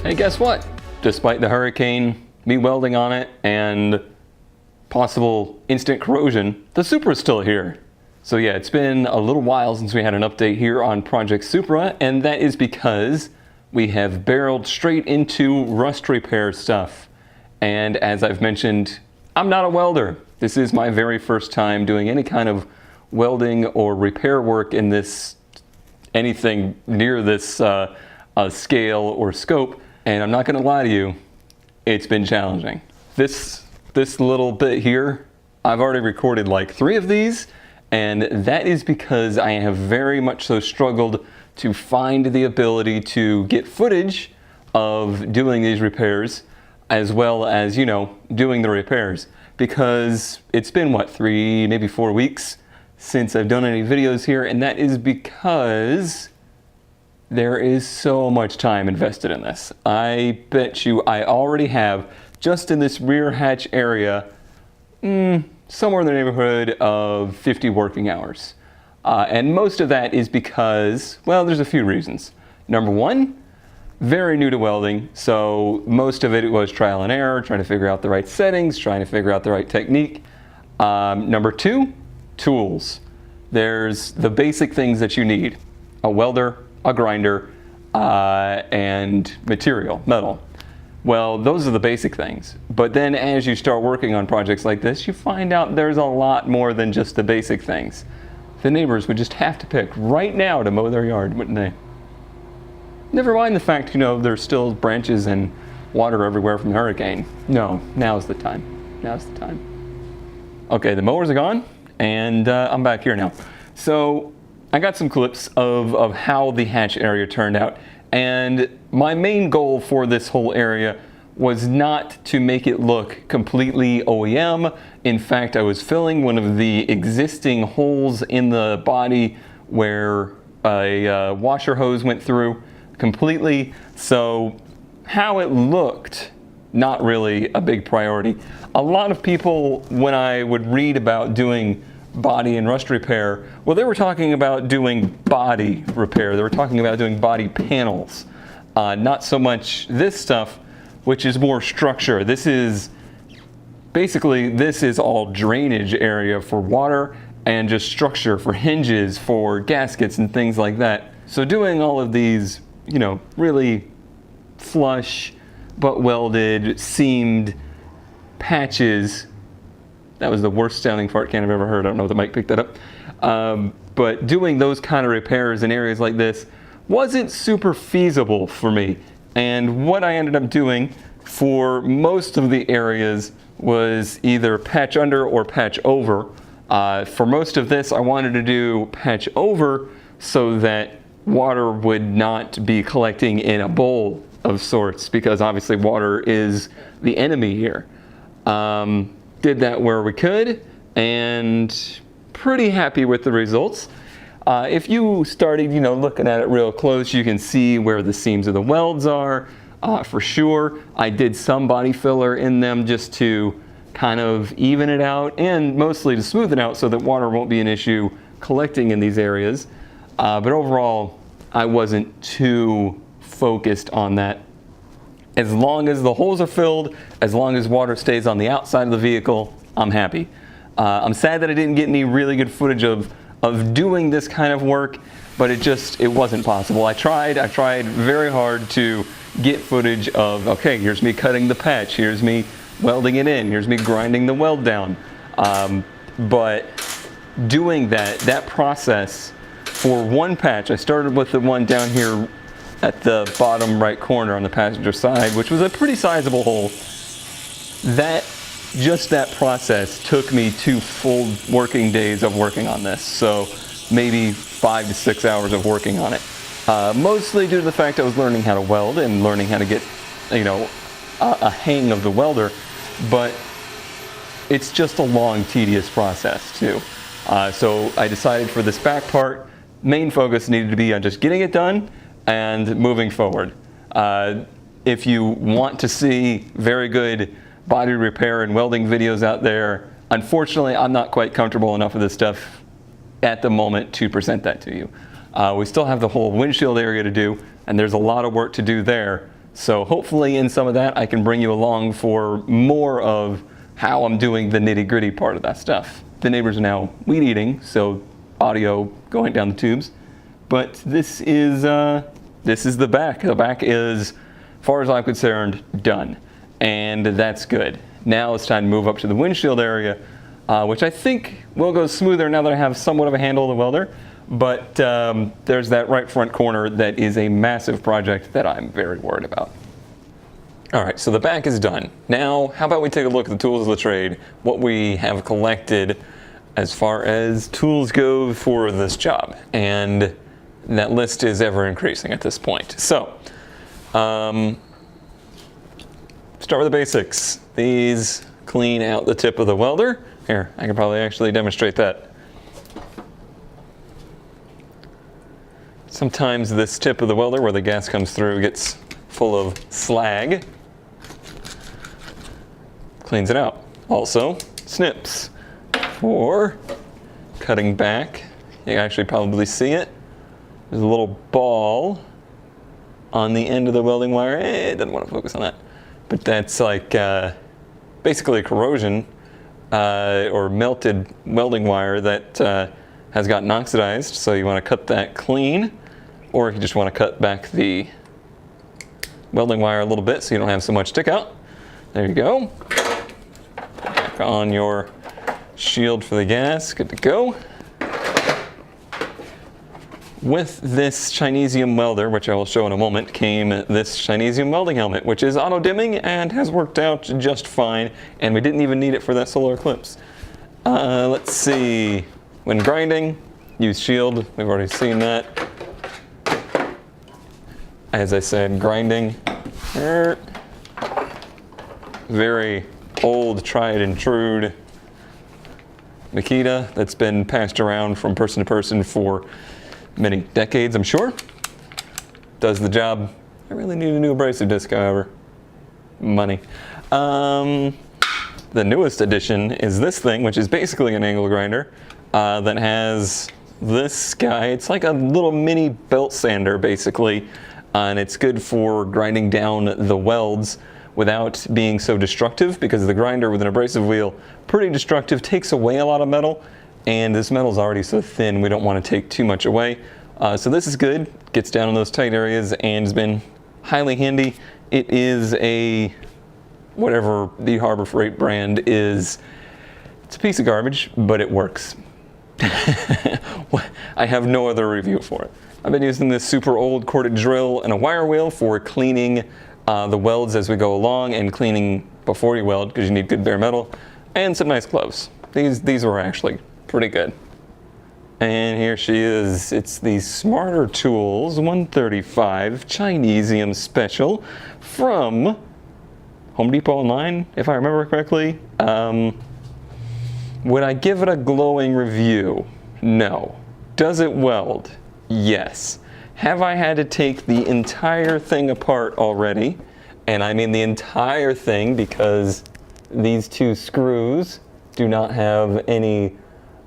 Hey, guess what? Despite the hurricane, me welding on it, and possible instant corrosion, the Supra is still here. So yeah, it's been a little while since we had an update here on Project Supra, and that is because we have barreled straight into rust repair stuff. And as I've mentioned, I'm not a welder. This is my very first time doing any kind of welding or repair work in this, anything near this scale or scope. And I'm not gonna lie to you, it's been challenging. This little bit here, I've already recorded like 3 of these, and that is because I have very much so struggled to find the ability to get footage of doing these repairs, as well as, you know, doing the repairs. Because it's been, what, 3, maybe 4 weeks since I've done any videos here, and that is because there is so much time invested in this. I bet you I already have, just in this rear hatch area, somewhere in the neighborhood of 50 working hours. And most of that is because, well, there's a few reasons. Number one, very new to welding, so most of it was trial and error, trying to figure out the right settings, trying to figure out the right technique. Number 2, tools. There's the basic things that you need: a welder, a grinder, and material, metal. Well, those are the basic things. But then as you start working on projects like this, you find out there's a lot more than just the basic things. The neighbors would just have to pick right now to mow their yard, wouldn't they? Never mind the fact, you know, there's still branches and water everywhere from the hurricane. No, now's the time. Now's the time. Okay, the mowers are gone, and I'm back here now. So I got some clips of how the hatch area turned out. And my main goal for this whole area was not to make it look completely OEM. In fact, I was filling one of the existing holes in the body where a washer hose went through completely. So how it looked, not really a big priority. A lot of people, when I would read about doing body and rust repair, well, they were talking about doing body repair. They were talking about doing body panels. Not so much this stuff, which is more structure. This is basically, this is all drainage area for water and just structure for hinges, for gaskets and things like that. So doing all of these, you know, really flush but welded, seamed patches. That was the worst sounding fart can I've ever heard. I don't know if the mic picked that up. But doing those kind of repairs in areas like this wasn't super feasible for me. And what I ended up doing for most of the areas was either patch under or patch over. For most of this, I wanted to do patch over so that water would not be collecting in a bowl of sorts, because obviously water is the enemy here. Did that where we could, and pretty happy with the results. If you started, you know, looking at it real close, you can see where the seams of the welds are, for sure. I did some body filler in them just to kind of even it out, and mostly to smooth it out so that water won't be an issue collecting in these areas. But overall, I wasn't too focused on that. As long as the holes are filled, as long as water stays on the outside of the vehicle, I'm happy. I'm sad that I didn't get any really good footage of doing this kind of work, but it wasn't possible. I tried very hard to get footage of, okay, here's me cutting the patch, here's me welding it in, here's me grinding the weld down. But doing that process for one patch, I started with the one down here at the bottom right corner on the passenger side, which was a pretty sizable hole. Just that process took me 2 full working days of working on this. So maybe 5 to 6 hours of working on it. Mostly due to the fact I was learning how to weld and learning how to get, you know, a hang of the welder. But it's just a long, tedious process too. So I decided for this back part, main focus needed to be on just getting it done and moving forward. If you want to see very good body repair and welding videos out there, unfortunately, I'm not quite comfortable enough with this stuff at the moment to present that to you. We still have the whole windshield area to do, and there's a lot of work to do there. So hopefully in some of that I can bring you along for more of how I'm doing the nitty-gritty part of that stuff. The neighbors are now weed eating, so audio going down the tubes. But this is the back. The back is, as far as I'm concerned, done. And that's good. Now it's time to move up to the windshield area, which I think will go smoother now that I have somewhat of a handle on the welder. But there's that right front corner that is a massive project that I'm very worried about. All right, so the back is done. Now, how about we take a look at the tools of the trade, what we have collected as far as tools go for this job. And that list is ever increasing at this point. So, start with the basics. These clean out the tip of the welder. Here, I can probably actually demonstrate that. Sometimes this tip of the welder where the gas comes through gets full of slag. Cleans it out. Also, snips for cutting back. You can actually probably see it. There's a little ball on the end of the welding wire. It doesn't want to focus on that. But that's like basically a corrosion or melted welding wire that has gotten oxidized. So you want to cut that clean, or if you just want to cut back the welding wire a little bit so you don't have so much stick out. There you go. Back on your shield for the gas. Good to go. With this Chinesium welder, which I will show in a moment, came this Chinesium welding helmet, which is auto-dimming and has worked out just fine, and we didn't even need it for that solar eclipse. Let's see. When grinding, use shield. We've already seen that. As I said, grinding. Very old, tried and true Makita that's been passed around from person to person for many decades, I'm sure. Does the job. I really need a new abrasive disc, however. Money. The newest addition is this thing, which is basically an angle grinder that has this guy. It's like a little mini belt sander, basically, and it's good for grinding down the welds without being so destructive, because the grinder with an abrasive wheel, pretty destructive, takes away a lot of metal. And this metal is already so thin, we don't want to take too much away. So this is good, gets down in those tight areas, and has been highly handy. It is a, whatever the Harbor Freight brand is, it's a piece of garbage, but it works. I have no other review for it. I've been using this super old corded drill and a wire wheel for cleaning the welds as we go along, and cleaning before you weld, because you need good bare metal, and some nice gloves. These were actually pretty good. And here she is. It's the Smarter Tools 135 Chinesium Special from Home Depot online, if I remember correctly. Would I give it a glowing review? No. Does it weld? Yes. Have I had to take the entire thing apart already? And I mean the entire thing, because these two screws do not have any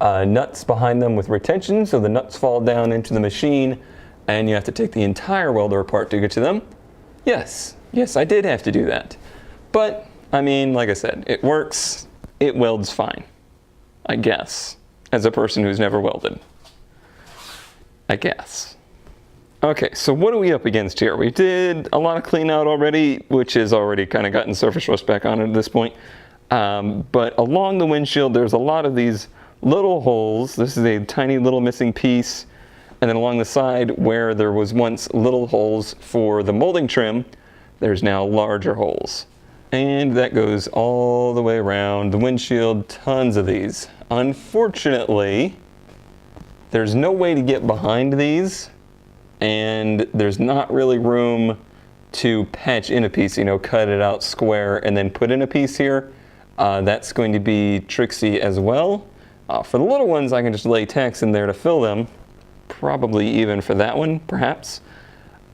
nuts behind them with retention, so the nuts fall down into the machine and you have to take the entire welder apart to get to them. Yes, I did have to do that. But, I mean, like I said, it works, it welds fine, I guess, as a person who's never welded. I guess. Okay, so what are we up against here? We did a lot of clean out already, which has already kind of gotten surface rust back on it at this point. But along the windshield, there's a lot of these little holes. This is a tiny little missing piece. And then along the side, where there was once little holes for the molding trim, there's now larger holes. And that goes all the way around the windshield, tons of these. Unfortunately, there's no way to get behind these, and there's not really room to patch in a piece, you know, cut it out square and then put in a piece here. That's going to be tricksy as well. For the little ones, I can just lay tacks in there to fill them. Probably even for that one, perhaps.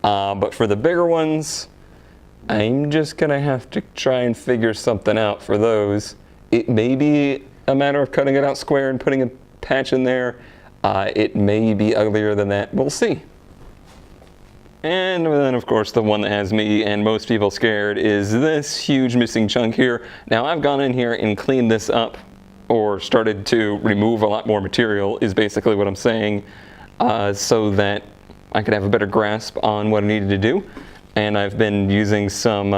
But for the bigger ones, I'm just gonna have to try and figure something out for those. It may be a matter of cutting it out square and putting a patch in there. It may be uglier than that. We'll see. And then, of course, the one that has me and most people scared is this huge missing chunk here. Now, I've gone in here and cleaned this up, or started to remove a lot more material, is basically what I'm saying, so that I could have a better grasp on what I needed to do. And I've been using some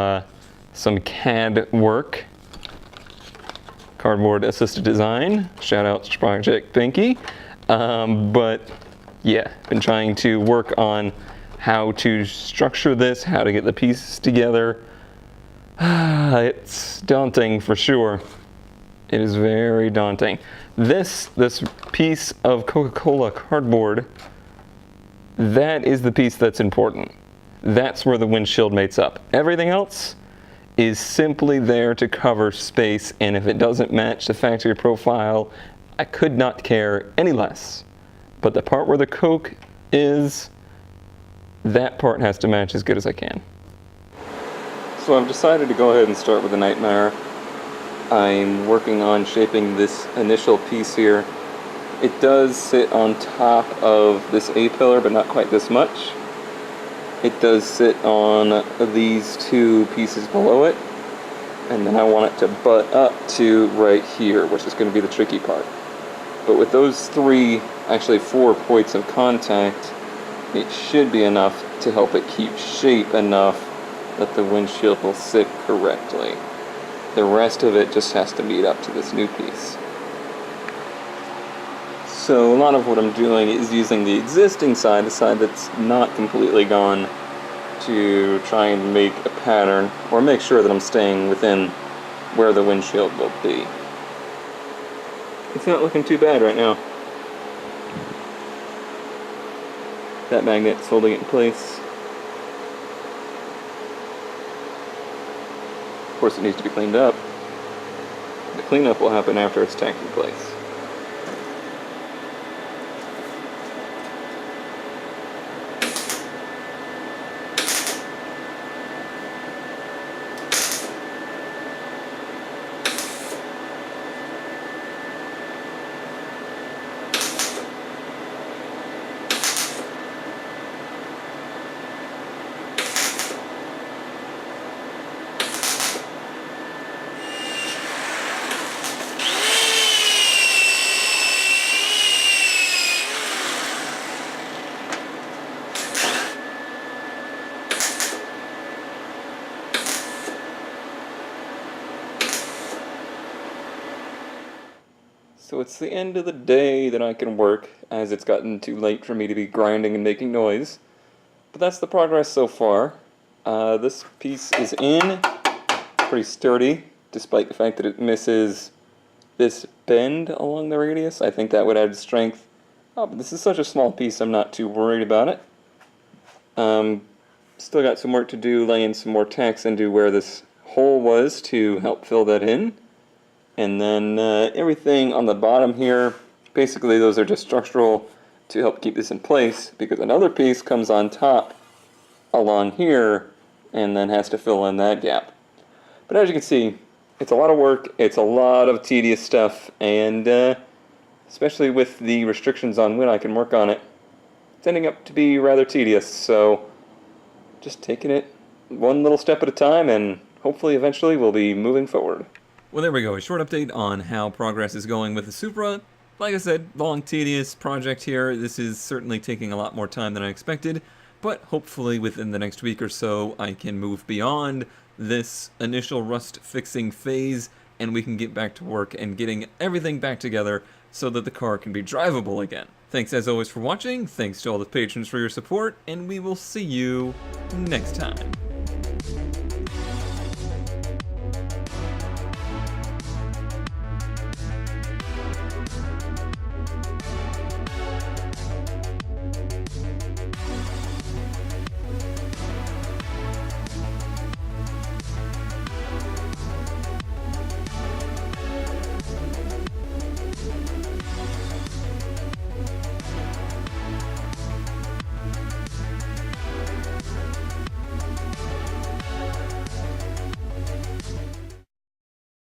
CAD work, cardboard assisted design. Shout out to Project Pinky. But yeah, been trying to work on how to structure this, how to get the pieces together. It's daunting for sure. It is very daunting. This piece of Coca-Cola cardboard, that is the piece that's important. That's where the windshield mates up. Everything else is simply there to cover space, and if it doesn't match the factory profile, I could not care any less. But the part where the Coke is, that part has to match as good as I can. So I've decided to go ahead and start with the Nightmare. I'm working on shaping this initial piece here. It does sit on top of this A-pillar, but not quite this much. It does sit on these two pieces below it, and then I want it to butt up to right here, which is going to be the tricky part. But with those actually four points of contact, it should be enough to help it keep shape enough that the windshield will sit correctly. The rest of it just has to meet up to this new piece. So a lot of what I'm doing is using the existing side, the side that's not completely gone, to try and make a pattern, or make sure that I'm staying within where the windshield will be. It's not looking too bad right now. That magnet's holding it in place. Of course, it needs to be cleaned up. The cleanup will happen after it's tacked in place. So it's the end of the day that I can work, as it's gotten too late for me to be grinding and making noise. But that's the progress so far. This piece is in, pretty sturdy, despite the fact that it misses this bend along the radius. I think that would add strength. Oh, but this is such a small piece, I'm not too worried about it. Still got some work to do, laying some more tacks into where this hole was to help fill that in. And then everything on the bottom here, basically those are just structural to help keep this in place, because another piece comes on top along here and then has to fill in that gap. But as you can see, it's a lot of work, it's a lot of tedious stuff, and especially with the restrictions on when I can work on it, it's ending up to be rather tedious. So just taking it one little step at a time, and hopefully eventually we'll be moving forward. Well, there we go. A short update on how progress is going with the Supra. Like I said, long, tedious project here. This is certainly taking a lot more time than I expected, but hopefully within the next week or so, I can move beyond this initial rust fixing phase, and we can get back to work and getting everything back together so that the car can be drivable again. Thanks as always for watching. Thanks to all the patrons for your support, and we will see you next time.